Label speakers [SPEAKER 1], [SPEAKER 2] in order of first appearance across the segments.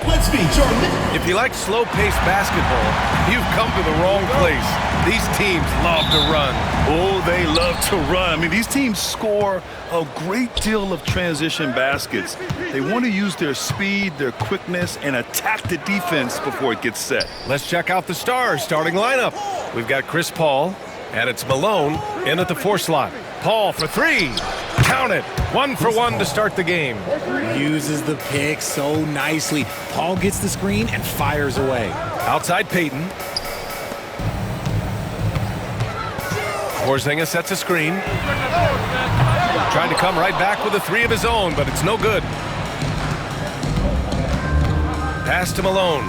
[SPEAKER 1] Let's be Jordan.
[SPEAKER 2] If you like slow-paced basketball, you've come to the wrong place. These teams love to run.
[SPEAKER 3] Oh, they love to run. I mean, these teams score a great deal of transition baskets. They want to use their speed, their quickness, and attack the defense before it gets set.
[SPEAKER 2] Let's check out the Stars starting lineup. We've got Chris Paul, and it's Malone in at the 4 slot. Paul for 3. Count it. 1 for 1 to start the game.
[SPEAKER 4] Uses the pick so nicely. Paul gets the screen and fires away.
[SPEAKER 2] Outside Peyton. Porzingis sets a screen. Trying to come right back with a 3 of his own, but it's no good. Pass to Malone.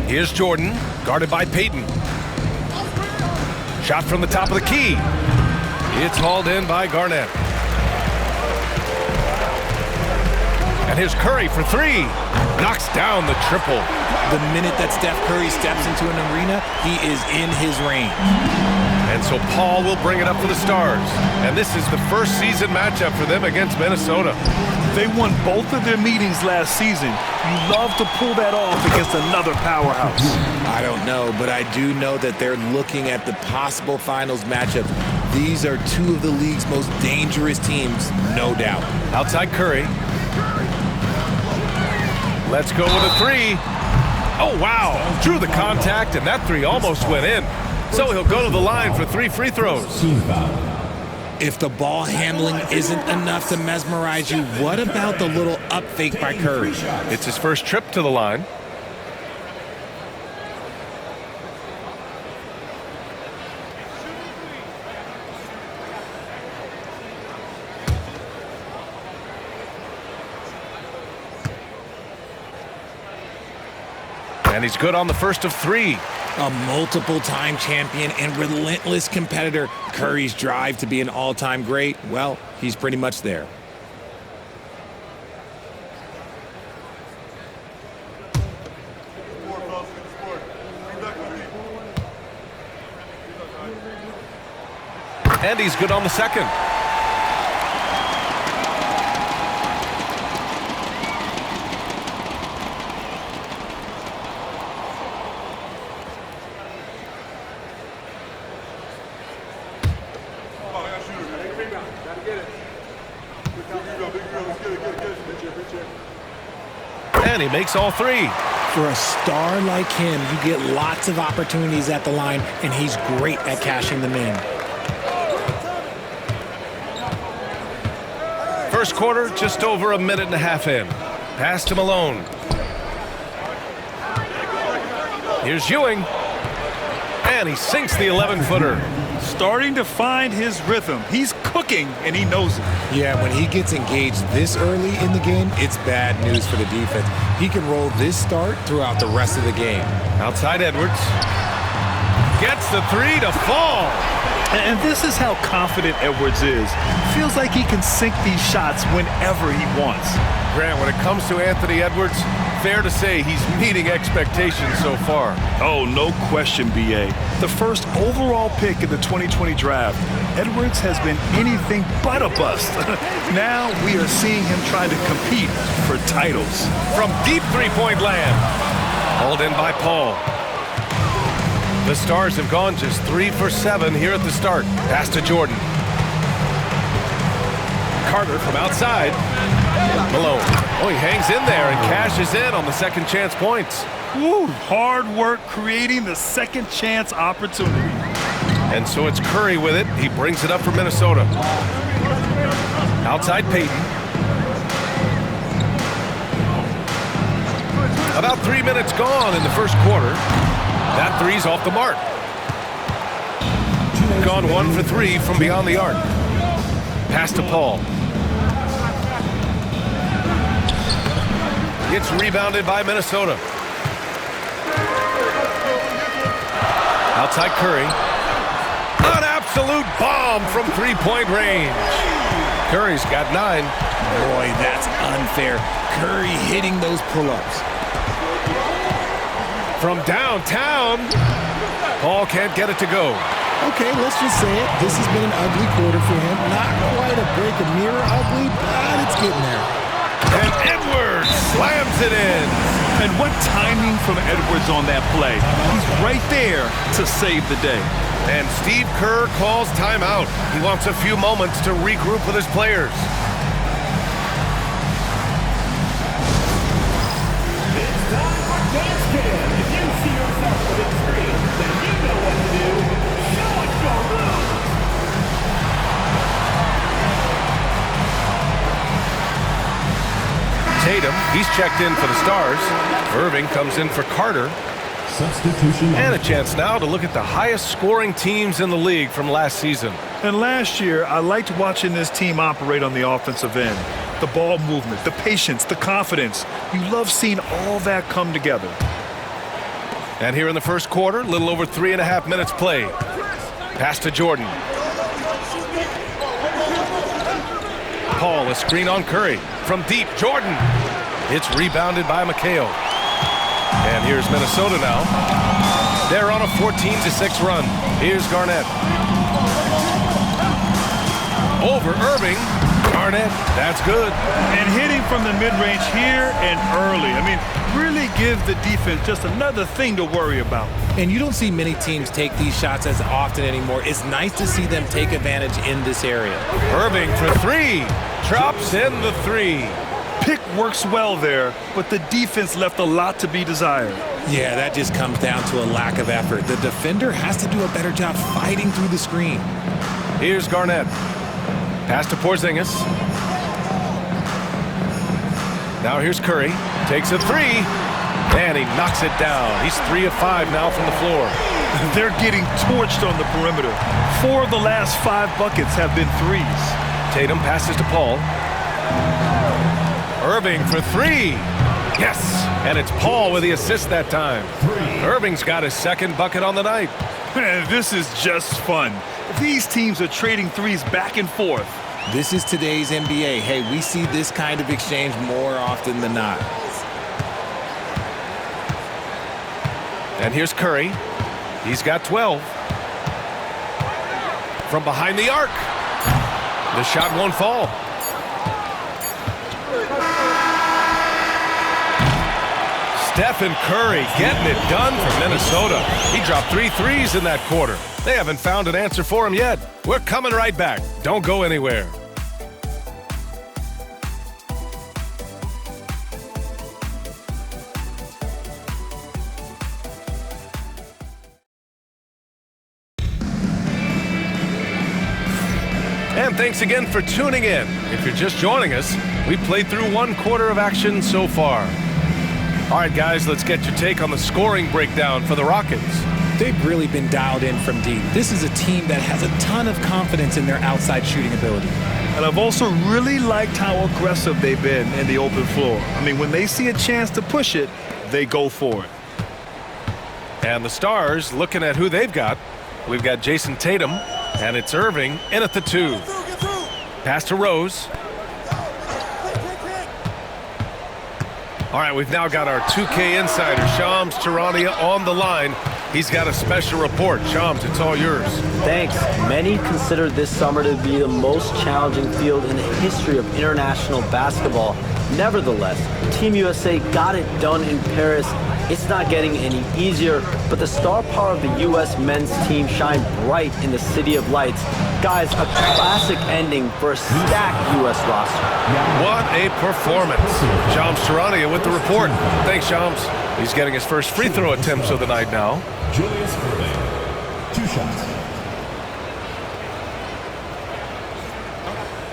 [SPEAKER 2] Here's Jordan, guarded by Peyton. Shot from the top of the key. It's hauled in by Garnett. And here's Curry for 3. Knocks down the triple.
[SPEAKER 4] The minute that Steph Curry steps into an arena, he is in his range.
[SPEAKER 2] And so Paul will bring it up for the Stars. And this is the first season matchup for them against Minnesota.
[SPEAKER 3] They won both of their meetings last season. You love to pull that off against another powerhouse.
[SPEAKER 4] I don't know, but I do know that they're looking at the possible finals matchup. These are 2 of the league's most dangerous teams, no doubt.
[SPEAKER 2] Outside Curry. Let's go with a 3. Oh, wow. Drew the contact, and that 3 almost went in. So he'll go to the line for 3 free throws.
[SPEAKER 4] If the ball handling isn't enough to mesmerize you, what about the little up fake by Curry?
[SPEAKER 2] It's his first trip to the line. And he's good on the first of 3.
[SPEAKER 4] A multiple-time champion and relentless competitor. Curry's drive to be an all-time great, well, he's pretty much there.
[SPEAKER 2] And he's good on the second. And he makes all 3.
[SPEAKER 4] For a star like him, you get lots of opportunities at the line, and he's great at cashing them in.
[SPEAKER 2] First quarter, just over a minute and a half in. Pass to Malone. Here's Ewing. And he sinks the 11-footer.
[SPEAKER 3] Starting to find his rhythm. He's cooking, and he knows it.
[SPEAKER 4] Yeah, when he gets engaged this early in the game, it's bad news for the defense. He can roll this start throughout the rest of the game.
[SPEAKER 2] Outside Edwards. Gets the 3 to fall.
[SPEAKER 3] And this is how confident Edwards is. Feels like he can sink these shots whenever he wants.
[SPEAKER 2] Grant, when it comes to Anthony Edwards, fair to say he's meeting expectations so far.
[SPEAKER 3] Oh, no question, B.A. The first overall pick in the 2020 draft, Edwards has been anything but a bust. Now we are seeing him trying to compete for titles.
[SPEAKER 2] From deep three-point land. Hauled in by Paul. The Stars have gone just 3 for 7 here at the start. Pass to Jordan. Carter from outside. Malone. Oh, he hangs in there and cashes in on the second chance points.
[SPEAKER 3] Woo, hard work creating the second chance opportunity.
[SPEAKER 2] And so it's Curry with it. He brings it up for Minnesota. Outside Peyton. About 3 minutes gone in the first quarter. That 3's off the mark. Gone 1 for 3 from beyond the arc. Pass to Paul. Gets rebounded by Minnesota. Outside Curry. An absolute bomb from three-point range. Curry's got 9.
[SPEAKER 4] Boy, that's unfair. Curry hitting those pull-ups.
[SPEAKER 2] From downtown, Paul can't get it to go.
[SPEAKER 4] Okay, let's just say it. This has been an ugly quarter for him. Not quite a break a mirror ugly, but it's getting there.
[SPEAKER 2] And Edwards slams it in.
[SPEAKER 3] And what timing from Edwards on that play. He's right there to save the day.
[SPEAKER 2] And Steve Kerr calls timeout. He wants a few moments to regroup with his players.
[SPEAKER 1] It's time for dance cam. If you see yourself on the big screen, then you know what to do. Show us your moves.
[SPEAKER 2] Tatum, he's checked in for the Stars. Irving comes in for Carter.
[SPEAKER 5] Substitution.
[SPEAKER 2] And a chance now to look at the highest scoring teams in the league from last season.
[SPEAKER 3] And last year, I liked watching this team operate on the offensive end. The ball movement, the patience, the confidence. You love seeing all that come together.
[SPEAKER 2] And here in the first quarter, a little over 3.5 minutes played. Pass to Jordan. Paul, a screen on Curry. From deep, Jordan. It's rebounded by McHale. And here's Minnesota now. They're on a 14-6 run. Here's Garnett. Over Irving. Garnett, that's good.
[SPEAKER 3] And hitting from the mid-range here and early. I mean, really give the defense just another thing to worry about.
[SPEAKER 4] And you don't see many teams take these shots as often anymore. It's nice to see them take advantage in this area.
[SPEAKER 2] Irving for three. Drops in the three.
[SPEAKER 3] Pick works well there, but the defense left a lot to be desired.
[SPEAKER 4] Yeah, that just comes down to a lack of effort. The defender has to do a better job fighting through the screen.
[SPEAKER 2] Here's Garnett. Pass to Porzingis. Now here's Curry. Takes a three. And he knocks it down. He's 3 of 5 now from the floor.
[SPEAKER 3] They're getting torched on the perimeter. 4 of the last 5 buckets have been threes.
[SPEAKER 2] Tatum passes to Paul. Irving for three. Yes, and it's Paul with the assist that time. Irving's got his second bucket on the night.
[SPEAKER 3] Man, this is just fun. These teams are trading threes back and forth.
[SPEAKER 4] This is today's NBA. Hey, we see this kind of exchange more often than not.
[SPEAKER 2] And here's Curry. He's got 12. From behind the arc. The shot won't fall. Stephen Curry getting it done for Minnesota. He dropped 3 threes in that quarter. They haven't found an answer for him yet. We're coming right back. Don't go anywhere. And thanks again for tuning in. If you're just joining us, we played through 1 quarter of action so far. All right, guys, let's get your take on the scoring breakdown for the Rockets.
[SPEAKER 4] They've really been dialed in from deep. This is a team that has a ton of confidence in their outside shooting ability.
[SPEAKER 3] And I've also really liked how aggressive they've been in the open floor. I mean, when they see a chance to push it, they go for it.
[SPEAKER 2] And the Stars, looking at who they've got, we've got Jason Tatum, and it's Irving in at the 2. Pass to Rose. All right, we've now got our 2K insider, Shams Charania, on the line. He's got a special report. Shams, it's all yours.
[SPEAKER 6] Thanks. Many consider this summer to be the most challenging field in the history of international basketball. Nevertheless, Team USA got it done in Paris. It's not getting any easier, but the star power of the U.S. men's team shined bright in the City of Lights. Guys, a classic ending for a stacked U.S. roster.
[SPEAKER 2] What a performance. Shams Charania with the report. Thanks, Shams. He's getting his first free throw attempts of the night now.
[SPEAKER 5] Julius Irving. 2 shots.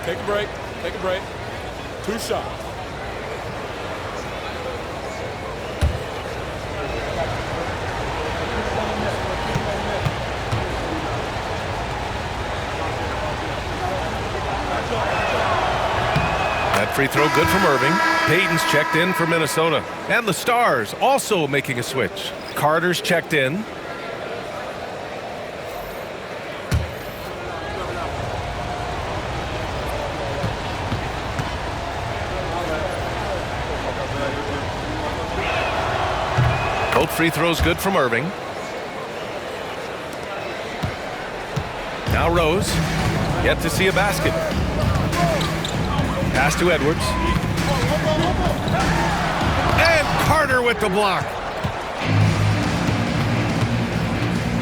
[SPEAKER 7] Take a break. Take a break. 2 shots.
[SPEAKER 2] That free throw good from Irving. Payton's checked in for Minnesota. And the Stars also making a switch. Carter's checked in. Both free throws good from Irving. Now Rose. Yet to see a basket. Pass to Edwards. And Carter with the block.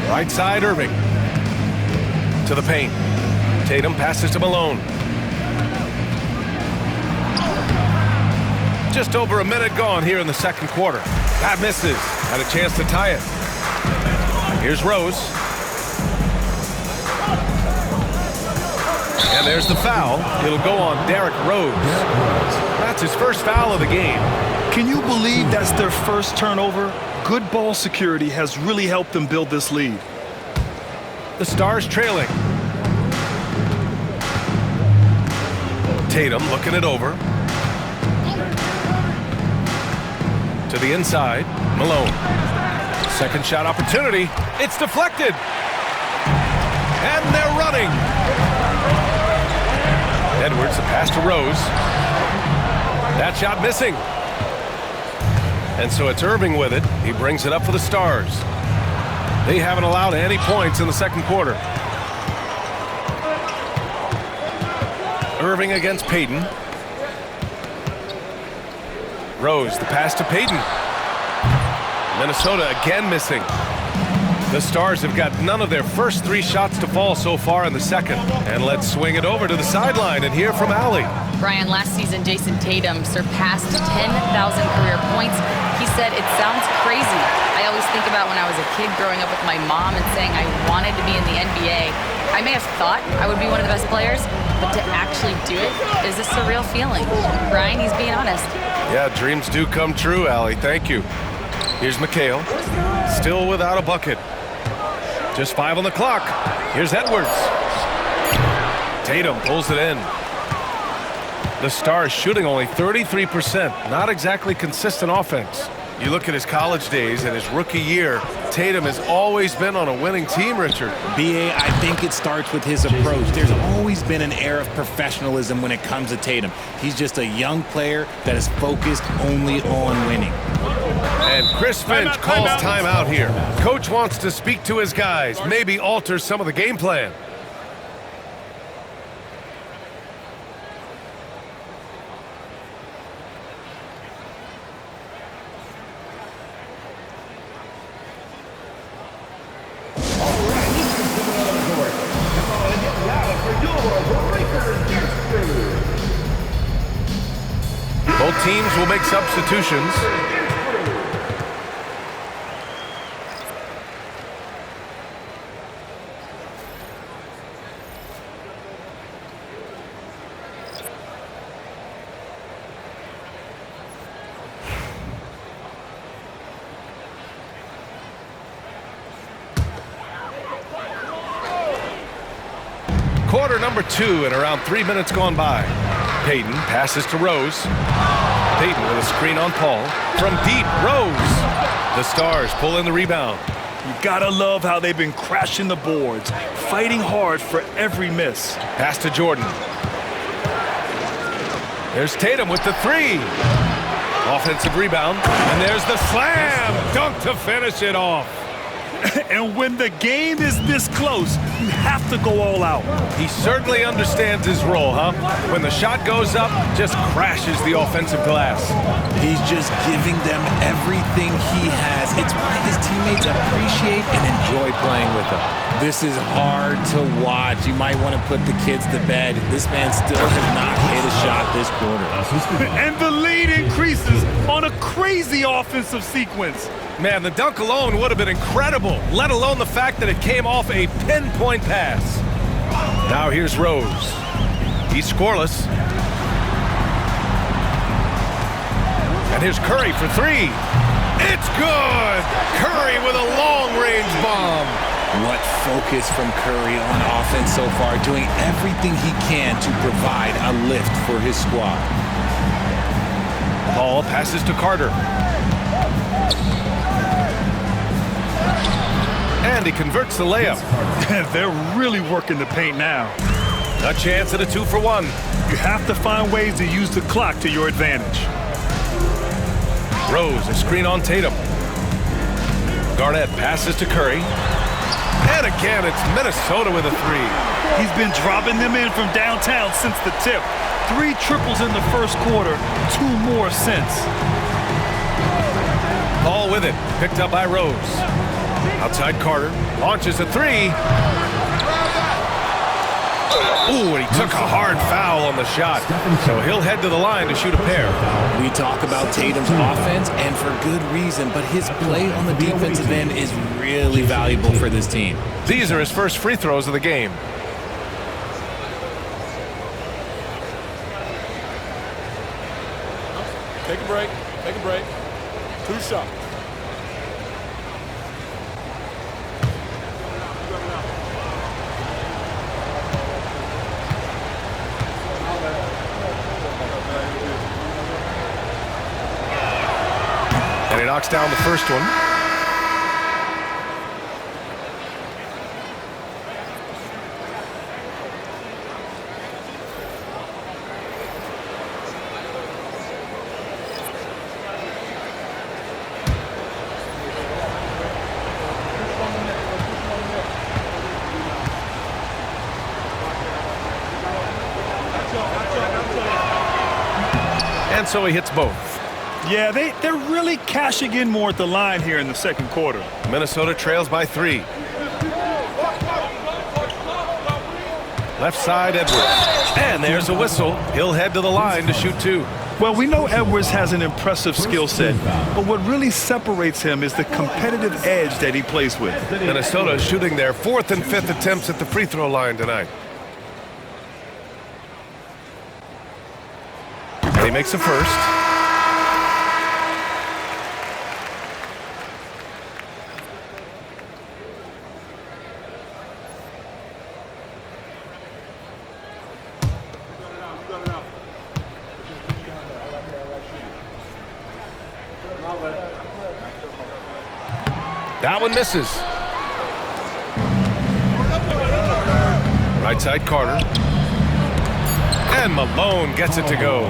[SPEAKER 2] Right side, Irving. To the paint. Tatum passes to Malone. Just over a minute gone here in the second quarter. That misses. Had a chance to tie it. Here's Rose. And there's the foul. It'll go on Derrick Rose. That's his first foul of the game.
[SPEAKER 3] Can you believe that's their first turnover? Good ball security has really helped them build this lead.
[SPEAKER 2] The Stars trailing. Tatum looking it over. To the inside, Malone. Second shot opportunity. It's deflected. And they're running. Edwards, a pass to Rose. That shot missing. And so it's Irving with it. He brings it up for the Stars. They haven't allowed any points in the second quarter. Irving against Payton. Rose, the pass to Payton. Minnesota again missing. The Stars have got none of their first three shots to fall so far in the second. And let's swing it over to the sideline and hear from Allie.
[SPEAKER 8] Brian, last season, Jason Tatum surpassed 10,000 career points. He said, it sounds crazy. I always think about when I was a kid growing up with my mom and saying I wanted to be in the NBA. I may have thought I would be one of the best players, but to actually do it is a surreal feeling. Brian, he's being honest.
[SPEAKER 2] Yeah, dreams do come true, Allie. Thank you. Here's McHale. Still without a bucket. Just 5 on the clock. Here's Edwards. Tatum pulls it in. The Stars shooting only 33%. Not exactly consistent offense. You look at his college days and his rookie year, Tatum has always been on a winning team, Richard.
[SPEAKER 4] BA, I think it starts with his approach. There's always been an air of professionalism when it comes to Tatum. He's just a young player that is focused only on winning.
[SPEAKER 2] And Chris Finch calls timeout here. Coach wants to speak to his guys, maybe alter some of the game plan. Both teams will make substitutions. Quarter number 2 and around 3 minutes gone by. Payton passes to Rose. Payton with a screen on Paul. From deep, Rose. The Stars pull in the rebound.
[SPEAKER 3] You gotta love how they've been crashing the boards, fighting hard for every miss.
[SPEAKER 2] Pass to Jordan. There's Tatum with the 3. Offensive rebound. And there's the slam. Dunk to finish it off.
[SPEAKER 3] And when the game is this close, you have to go all out.
[SPEAKER 2] He certainly understands his role, huh? When the shot goes up, just crashes the offensive glass.
[SPEAKER 4] He's just giving them everything he has. It's why his teammates appreciate and enjoy playing with him. This is hard to watch. You might want to put the kids to bed. This man still has not hit a shot this quarter.
[SPEAKER 3] And the lead increases on a crazy offensive sequence.
[SPEAKER 2] Man, the dunk alone would have been incredible, let alone the fact that it came off a pinpoint pass. Now here's Rose. He's scoreless. And here's Curry for 3. It's good! Curry with a long-range bomb.
[SPEAKER 4] What focus from Curry on offense so far, doing everything he can to provide a lift for his squad.
[SPEAKER 2] Paul passes to Carter. And he converts the layup.
[SPEAKER 3] They're really working the paint now.
[SPEAKER 2] A chance at a 2-for-1.
[SPEAKER 3] You have to find ways to use the clock to your advantage.
[SPEAKER 2] Rose, a screen on Tatum. Garnett passes to Curry. And again, it's Minnesota with a 3.
[SPEAKER 3] He's been dropping them in from downtown since the tip. 3 triples in the first quarter, 2 more since.
[SPEAKER 2] Paul with it, picked up by Rose. Outside Carter, launches a 3. Ooh, and he took a hard foul on the shot. So he'll head to the line to shoot a pair.
[SPEAKER 4] We talk about Tatum's offense, and for good reason, but his play on the defensive end is really valuable for this team.
[SPEAKER 2] These are his first free throws of the game.
[SPEAKER 7] Take a break. Take a break. 2 shots.
[SPEAKER 2] And he knocks down the first one. And so he hits both.
[SPEAKER 3] Yeah, they're really cashing in more at the line here in the second quarter.
[SPEAKER 2] Minnesota trails by 3. Left side, Edwards. And there's a whistle. He'll head to the line to shoot 2.
[SPEAKER 3] Well, we know Edwards has an impressive skill set, but what really separates him is the competitive edge that he plays with.
[SPEAKER 2] Minnesota shooting their 4th and 5th attempts at the free throw line tonight. And he makes a first. That one misses. Right side Carter. And Malone gets it to go.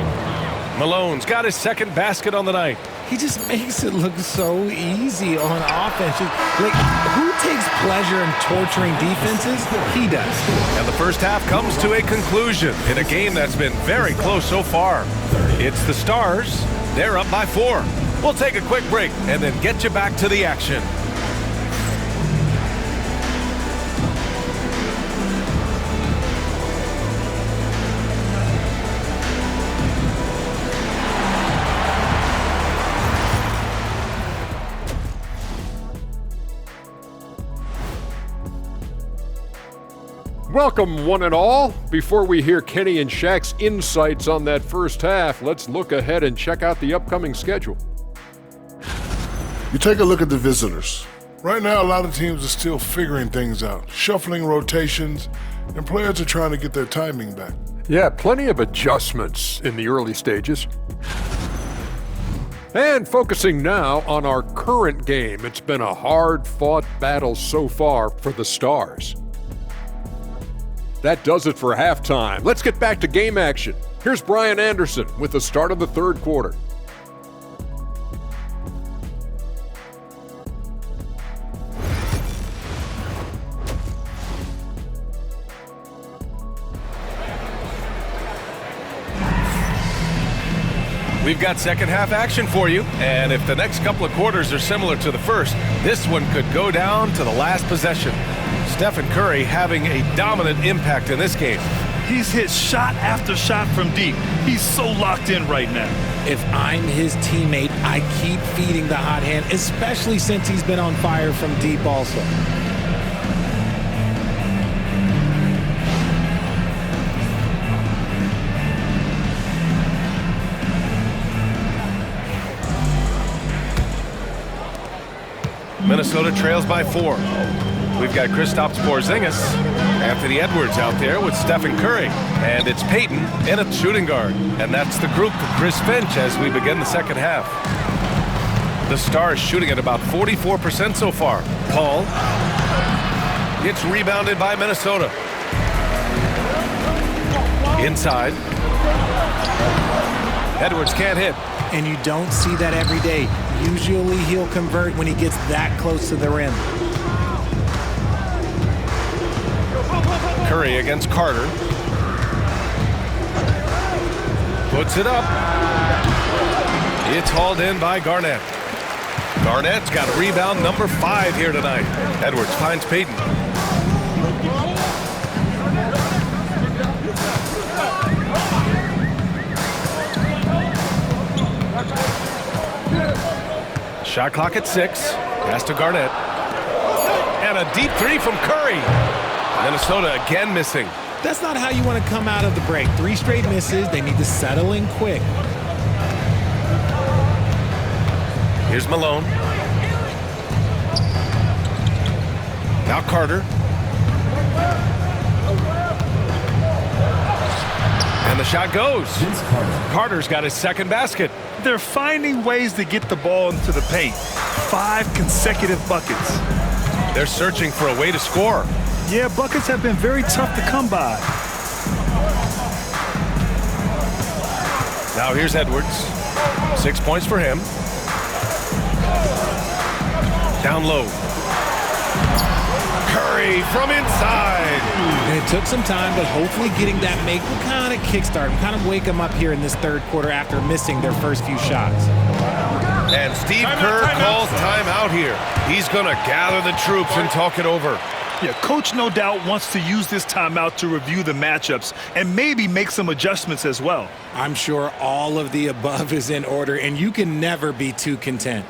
[SPEAKER 2] Malone's got his second basket on the night.
[SPEAKER 4] He just makes it look so easy on offense. Like, who takes pleasure in torturing defenses? He does.
[SPEAKER 2] And the first half comes to a conclusion in a game that's been very close so far. It's the Stars. They're up by 4. We'll take a quick break and then get you back to the action.
[SPEAKER 9] Welcome, one and all. Before we hear Kenny and Shaq's insights on that first half, let's look ahead and check out the upcoming schedule.
[SPEAKER 10] You take a look at the visitors. Right now, a lot of teams are still figuring things out, shuffling rotations, and players are trying to get their timing back.
[SPEAKER 9] Yeah, plenty of adjustments in the early stages. And focusing now on our current game, it's been a hard-fought battle so far for the Stars. That does it for halftime. Let's get back to game action. Here's Brian Anderson with the start of the third quarter.
[SPEAKER 2] We've got second half action for you, and if the next couple of quarters are similar to the first, this one could go down to the last possession. Stephen Curry having a dominant impact in this game.
[SPEAKER 3] He's hit shot after shot from deep. He's so locked in right now.
[SPEAKER 4] If I'm his teammate, I keep feeding the hot hand, especially since he's been on fire from deep also.
[SPEAKER 2] Minnesota trails by 4. We've got Kristaps Porzingis, Anthony Edwards out there with Stephen Curry, and it's Peyton in at shooting guard. And that's the group for Chris Finch as we begin the second half. The Stars shooting at about 44% so far. Paul. It's rebounded by Minnesota. Inside. Edwards can't hit.
[SPEAKER 4] And you don't see that every day. Usually he'll convert when he gets that close to the rim.
[SPEAKER 2] Curry against Carter. Puts it up. It's hauled in by Garnett. Garnett's got rebound number 5 here tonight. Edwards finds Payton. Shot clock at 6. Pass to Garnett. And a deep 3 from Curry. Minnesota again missing.
[SPEAKER 4] That's not how you want to come out of the break. 3 straight misses. They need to settle in quick.
[SPEAKER 2] Here's Malone. Now Carter. And the shot goes. Carter's got his second basket.
[SPEAKER 3] They're finding ways to get the ball into the paint. 5 consecutive buckets.
[SPEAKER 2] They're searching for a way to score.
[SPEAKER 3] Yeah, buckets have been very tough to come by.
[SPEAKER 2] Now here's Edwards. 6 points for him. Down low. Curry from inside.
[SPEAKER 4] And it took some time, but hopefully getting that make will kind of kickstart him, kind of wake him up here in this third quarter after missing their first few shots.
[SPEAKER 2] And Steve Kerr calls timeout here. He's going to gather the troops and talk it over.
[SPEAKER 3] Yeah, coach no doubt wants to use this timeout to review the matchups and maybe make some adjustments as well.
[SPEAKER 4] I'm sure all of the above is in order, and you can never be too content.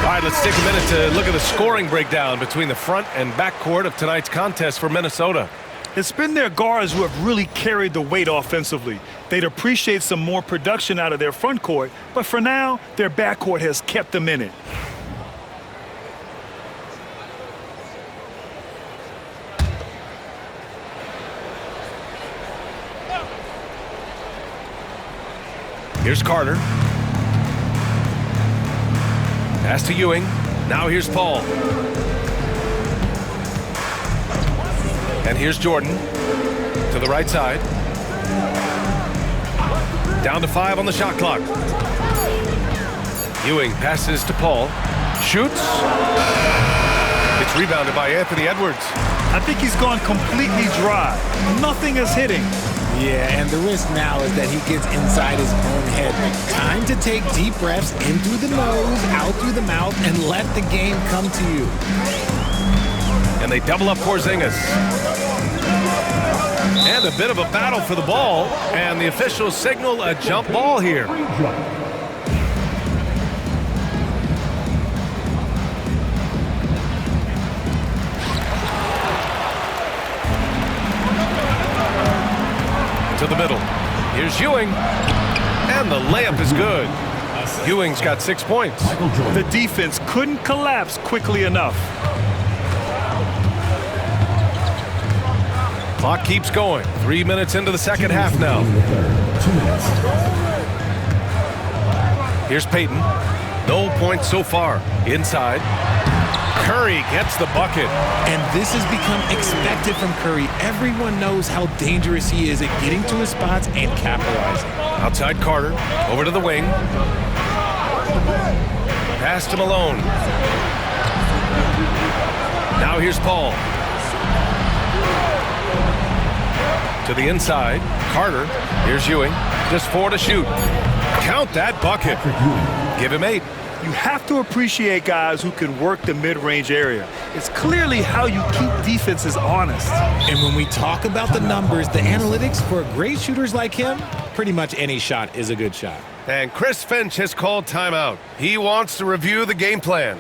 [SPEAKER 2] All right, let's take a minute to look at the scoring breakdown between the front and back court of tonight's contest for Minnesota.
[SPEAKER 3] It's been their guards who have really carried the weight offensively. They'd appreciate some more production out of their front court, but for now, their back court has kept them in it.
[SPEAKER 2] Here's Carter. Pass to Ewing. Now here's Paul. And here's Jordan to the right side. Down to 5 on the shot clock. Ewing passes to Paul. Shoots. It's rebounded by Anthony Edwards.
[SPEAKER 3] I think he's gone completely dry. Nothing is hitting.
[SPEAKER 4] Yeah, and the risk now is that he gets inside his own head. Time to take deep breaths in through the nose, out through the mouth, and let the game come to you.
[SPEAKER 2] And they double up Porzingis. And a bit of a battle for the ball, and the officials signal a jump ball here. To the middle. Here's Ewing. And the layup is good. Ewing's got 6 points.
[SPEAKER 3] The defense couldn't collapse quickly enough.
[SPEAKER 2] Clock keeps going. 3 minutes into the second half now.
[SPEAKER 5] 2 minutes.
[SPEAKER 2] Here's Payton. No points so far. Inside. Curry gets the bucket.
[SPEAKER 4] And this has become expected from Curry. Everyone knows how dangerous he is at getting to his spots and capitalizing.
[SPEAKER 2] Outside Carter. Over to the wing. Pass to Malone. Now here's Paul. To the inside. Carter. Here's Ewing. Just 4 to shoot. Count that bucket. Give him 8.
[SPEAKER 3] You have to appreciate guys who can work the mid-range area. It's clearly how you keep defenses honest.
[SPEAKER 4] And when we talk about the numbers, the analytics for great shooters like him, pretty much any shot is a good shot.
[SPEAKER 2] And Chris Finch has called timeout. He wants to review the game plan.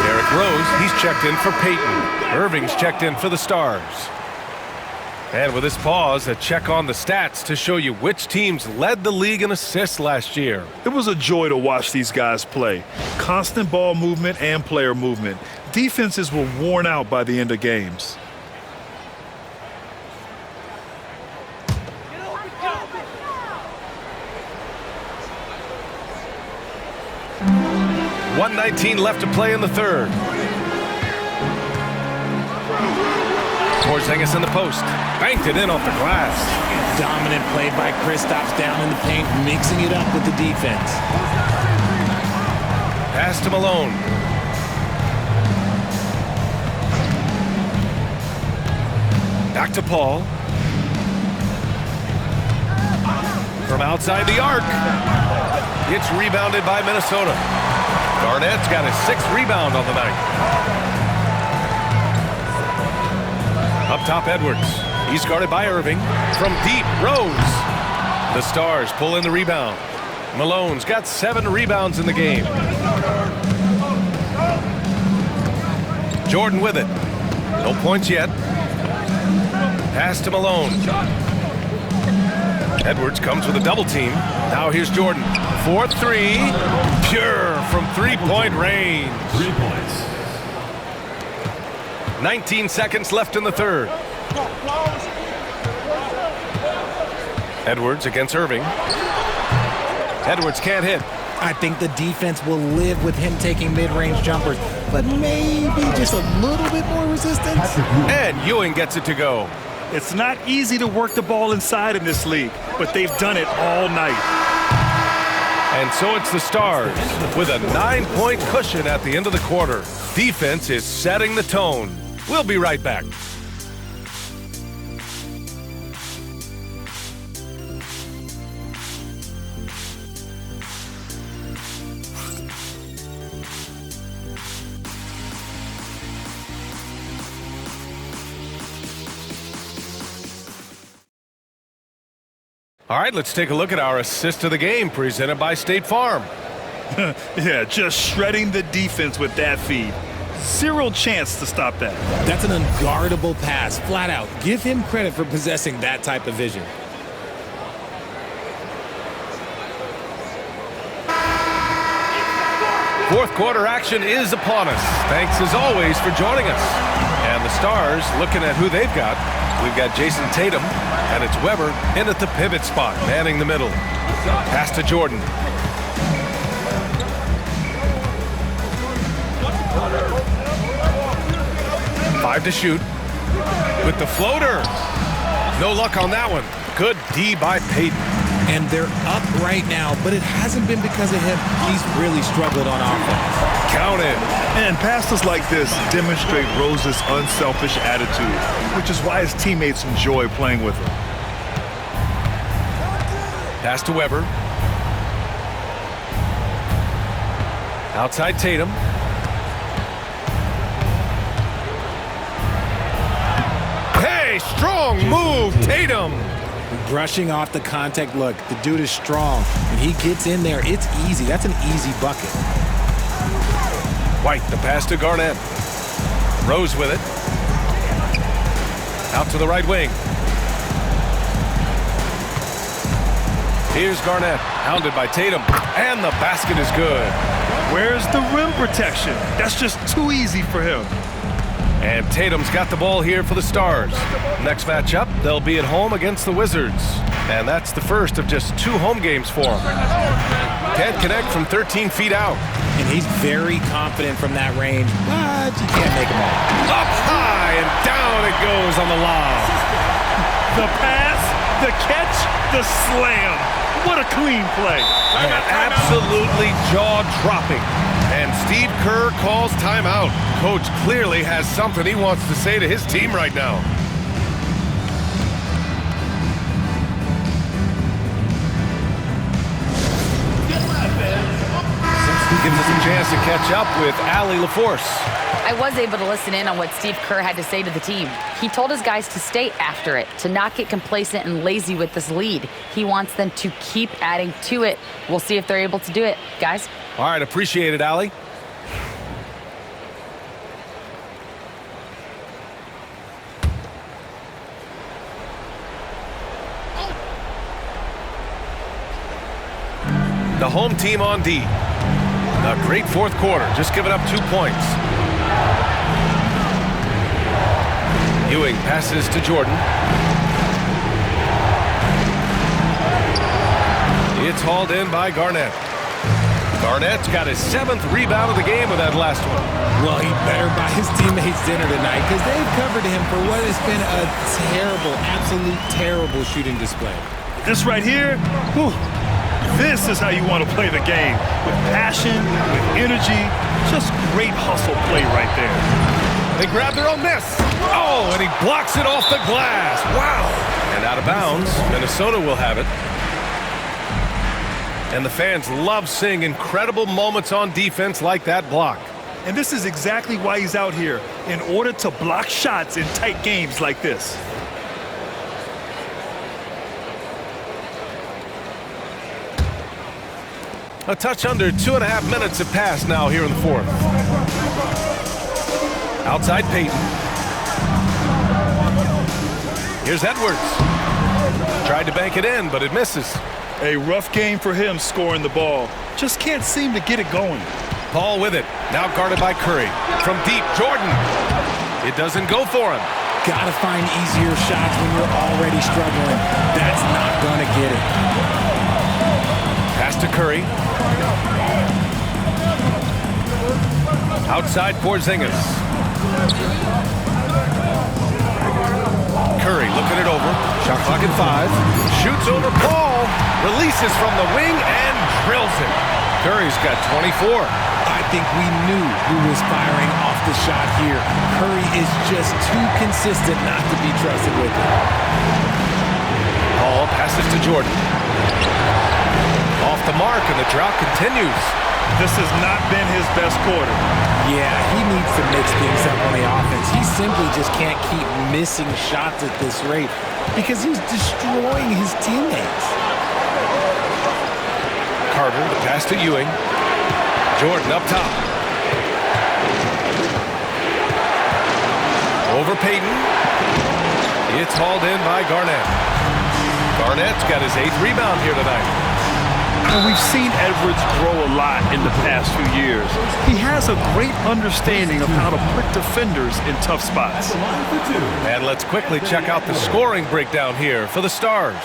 [SPEAKER 2] Derrick Rose, he's checked in for Payton. Irving's checked in for the Stars. And with this pause, a check on the stats to show you which teams led the league in assists last year.
[SPEAKER 3] It was a joy to watch these guys play. Constant ball movement and player movement. Defenses were worn out by the end of games.
[SPEAKER 2] 1:19 left to play in the third. Porzingis in the post. Banked it in off the glass.
[SPEAKER 4] Dominant play by Kristaps down in the paint, mixing it up with the defense.
[SPEAKER 2] Pass to Malone. Back to Paul. From outside the arc. It's rebounded by Minnesota. Garnett's got his 6th rebound on the night. Up top, Edwards. He's guarded by Irving. From deep, Rose. The Stars pull in the rebound. Malone's got 7 rebounds in the game. Jordan with it. No points yet. Pass to Malone. Edwards comes with a double team. Now here's Jordan. 4-3. Pure from three-point range.
[SPEAKER 1] 3 points.
[SPEAKER 2] 19 seconds left in the third. Edwards against Irving. Edwards can't hit.
[SPEAKER 4] I think the defense will live with him taking mid-range jumpers, but maybe just a little bit more resistance.
[SPEAKER 2] And Ewing gets it to go.
[SPEAKER 3] It's not easy to work the ball inside in this league, but they've done it all night.
[SPEAKER 2] And so it's the Stars with a 9-point cushion at the end of the quarter. Defense is setting the tone. We'll be right back. All right, let's take a look at our assist of the game presented by State Farm.
[SPEAKER 3] Yeah, just shredding the defense with that feed. Zero chance to stop that.
[SPEAKER 4] That's an unguardable pass, flat out. Give him credit for possessing that type of vision.
[SPEAKER 2] Fourth quarter action is upon us. Thanks as always for joining us. And the Stars, looking at who they've got, we've got Jason Tatum, and it's Weber in at the pivot spot, manning the middle. Pass to Jordan. Five to shoot. With the floater. No luck on that one. Good D by Payton.
[SPEAKER 4] And they're up right now, but it hasn't been because of him. He's really struggled on offense.
[SPEAKER 2] Count it.
[SPEAKER 3] And passes like this demonstrate Rose's unselfish attitude, which is why his teammates enjoy playing with him.
[SPEAKER 2] Pass to Weber. Outside Tatum. Hey, strong move, Tatum.
[SPEAKER 4] Brushing off the contact. Look, the dude is strong. When he gets in there, it's easy. That's an easy bucket.
[SPEAKER 2] White, the pass to Garnett. Rose with it. Out to the right wing. Here's Garnett, hounded by Tatum, and the basket is good.
[SPEAKER 3] Where's the rim protection? That's just too easy for him.
[SPEAKER 2] And Tatum's got the ball here for the Stars. Next matchup, they'll be at home against the Wizards. And that's the first of just 2 home games for them. Can't connect from 13 feet out.
[SPEAKER 4] And he's very confident from that range, but you can't make him all.
[SPEAKER 2] Up high and down it goes on the lob.
[SPEAKER 3] The pass, the catch, the slam. What a clean play.
[SPEAKER 2] Absolutely jaw-dropping. And Steve Kerr calls timeout. Coach clearly has something he wants to say to his team right now. Gives us a chance to catch up with Allie LaForce.
[SPEAKER 8] I was able to listen in on what Steve Kerr had to say to the team. He told his guys to stay after it, to not get complacent and lazy with this lead. He wants them to keep adding to it. We'll see if they're able to do it, guys.
[SPEAKER 2] All right, appreciate it, Allie. The home team on D. A great fourth quarter, just giving up 2 points. Ewing passes to Jordan. It's hauled in by Garnett. Garnett's got his 7th rebound of the game with that last one.
[SPEAKER 4] Well, he better buy his teammates dinner tonight because they've covered him for what has been a terrible, absolute terrible shooting display.
[SPEAKER 3] This right here, whew, this is how you want to play the game. With passion, with energy, just great hustle play right there.
[SPEAKER 2] They grab their own miss. Oh, and he blocks it off the glass. Wow. And out of bounds, Minnesota will have it. And the fans love seeing incredible moments on defense like that block.
[SPEAKER 3] And this is exactly why he's out here, in order to block shots in tight games like this.
[SPEAKER 2] A touch under 2.5 minutes have passed now here in the fourth. Outside Peyton. Here's Edwards. Tried to bank it in, but it misses.
[SPEAKER 3] A rough game for him scoring the ball. Just can't seem to get it going.
[SPEAKER 2] Paul with it. Now guarded by Curry. From deep, Jordan. It doesn't go for him.
[SPEAKER 4] Gotta find easier shots when you're already struggling. That's not gonna get it.
[SPEAKER 2] Pass to Curry. Outside Porzingis. Curry looking it over. Shot clock at 5. Shoots over Paul. Releases from the wing and drills it. Curry's got 24.
[SPEAKER 4] I think we knew who was firing off the shot here. Curry is just too consistent not to be trusted with it.
[SPEAKER 2] Paul passes to Jordan. Off the mark, and the drought continues.
[SPEAKER 3] This has not been his best quarter.
[SPEAKER 4] Yeah, he needs to mix things up on the offense. He simply just can't keep missing shots at this rate because he's destroying his teammates.
[SPEAKER 2] Carter, the pass to Ewing. Jordan up top. Over Peyton. It's hauled in by Garnett. Garnett's got his 8th rebound here tonight.
[SPEAKER 3] And we've seen Edwards grow a lot in the past few years. He has a great understanding of how to put defenders in tough spots.
[SPEAKER 2] And let's quickly check out the scoring breakdown here for the Stars.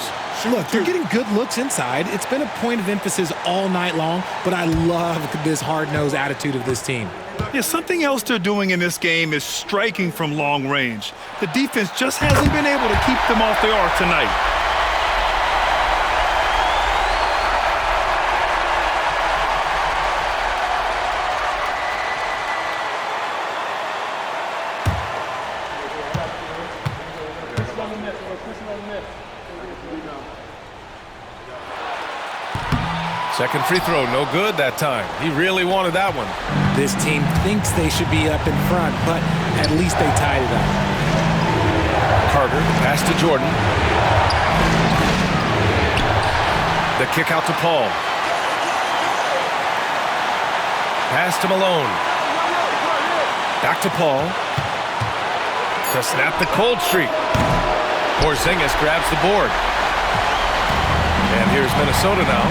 [SPEAKER 4] Look, they're getting good looks inside. It's been a point of emphasis all night long, but I love this hard-nosed attitude of this team.
[SPEAKER 3] Yeah, something else they're doing in this game is striking from long range. The defense just hasn't been able to keep them off the arc tonight.
[SPEAKER 2] Second free throw, no good that time. He really wanted that one.
[SPEAKER 4] This team thinks they should be up in front, but at least they tied it up.
[SPEAKER 2] Carter, the pass to Jordan. The kick out to Paul. Pass to Malone. Back to Paul. To snap the cold streak. Porzingis grabs the board. And here's Minnesota now.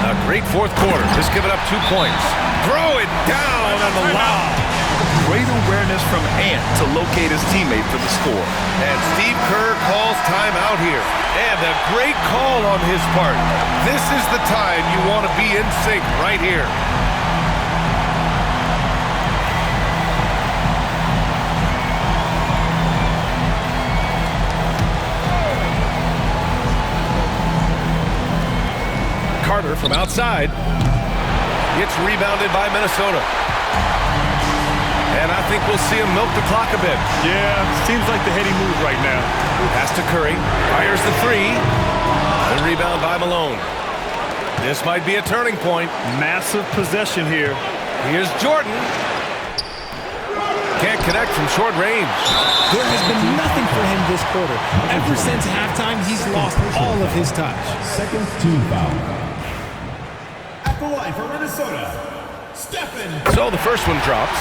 [SPEAKER 2] A great fourth quarter, just giving up 2 points. Throw it down on the lob.
[SPEAKER 3] Great awareness from Ant to locate his teammate for the score.
[SPEAKER 2] And Steve Kerr calls timeout here. And a great call on his part. This is the time you want to be in sync right here. Carter from outside. It's rebounded by Minnesota. And I think we'll see him milk the clock a bit.
[SPEAKER 3] Yeah, seems like the heady move right now.
[SPEAKER 2] Pass to Curry. Fires the 3. The rebound by Malone. This might be a turning point.
[SPEAKER 3] Massive possession here.
[SPEAKER 2] Here's Jordan. Can't connect from short range.
[SPEAKER 4] There has been nothing for him this quarter. Ever since halftime, he's lost all of his touch.
[SPEAKER 1] Second team foul. At the line for Minnesota, Stephen.
[SPEAKER 2] So the first one drops,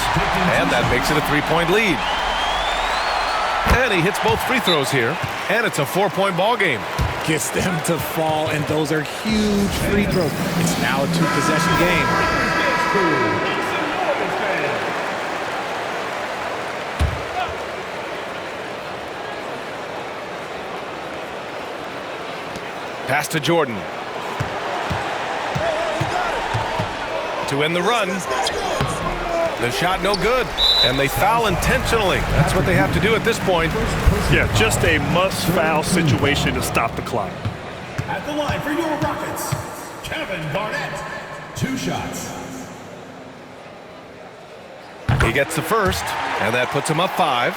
[SPEAKER 2] and that makes it a 3-point lead. And he hits both free throws here, and it's a 4-point ball game.
[SPEAKER 4] Gets them to fall, and those are huge free throws. It's now a 2-possession game.
[SPEAKER 2] Pass to Jordan. to end the run. The shot no good, and they foul intentionally. That's what they have to do at this point.
[SPEAKER 3] Yeah, just a must-foul situation to stop the clock.
[SPEAKER 1] At the line for your Rockets, Kevin Garnett. 2 shots.
[SPEAKER 2] He gets the first, and that puts him up 5.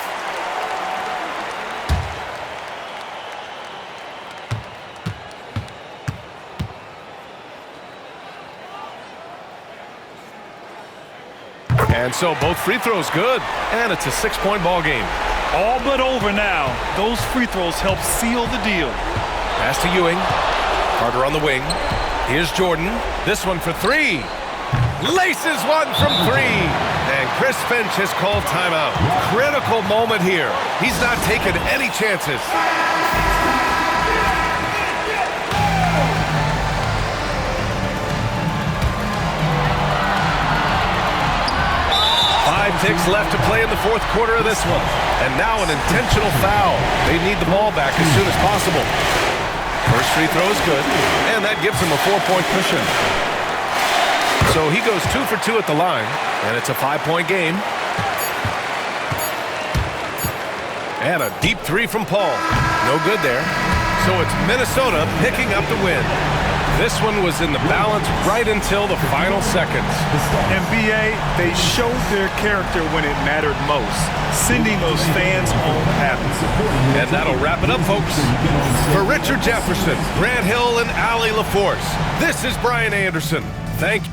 [SPEAKER 2] And so both free throws good, and it's a 6-point ball game.
[SPEAKER 3] All but over now. Those free throws help seal the deal.
[SPEAKER 2] Pass to Ewing. Carter on the wing. Here's Jordan. This one for 3. Laces one from 3. And Chris Finch has called timeout. Critical moment here. He's not taking any chances. 5 ticks left to play in the 4th quarter of this one. And now an intentional foul. They need the ball back as soon as possible. First free throw is good, and that gives him a 4-point cushion. So he goes 2 for 2 at the line, and it's a 5-point game. And a deep 3 from Paul. No good there. So it's Minnesota picking up the win. This one was in the balance right until the final seconds.
[SPEAKER 3] And BA, they showed their character when it mattered most, sending those fans home happy.
[SPEAKER 2] And that'll wrap it up, folks. For Richard Jefferson, Grant Hill, and Allie LaForce, this is Brian Anderson. Thank you.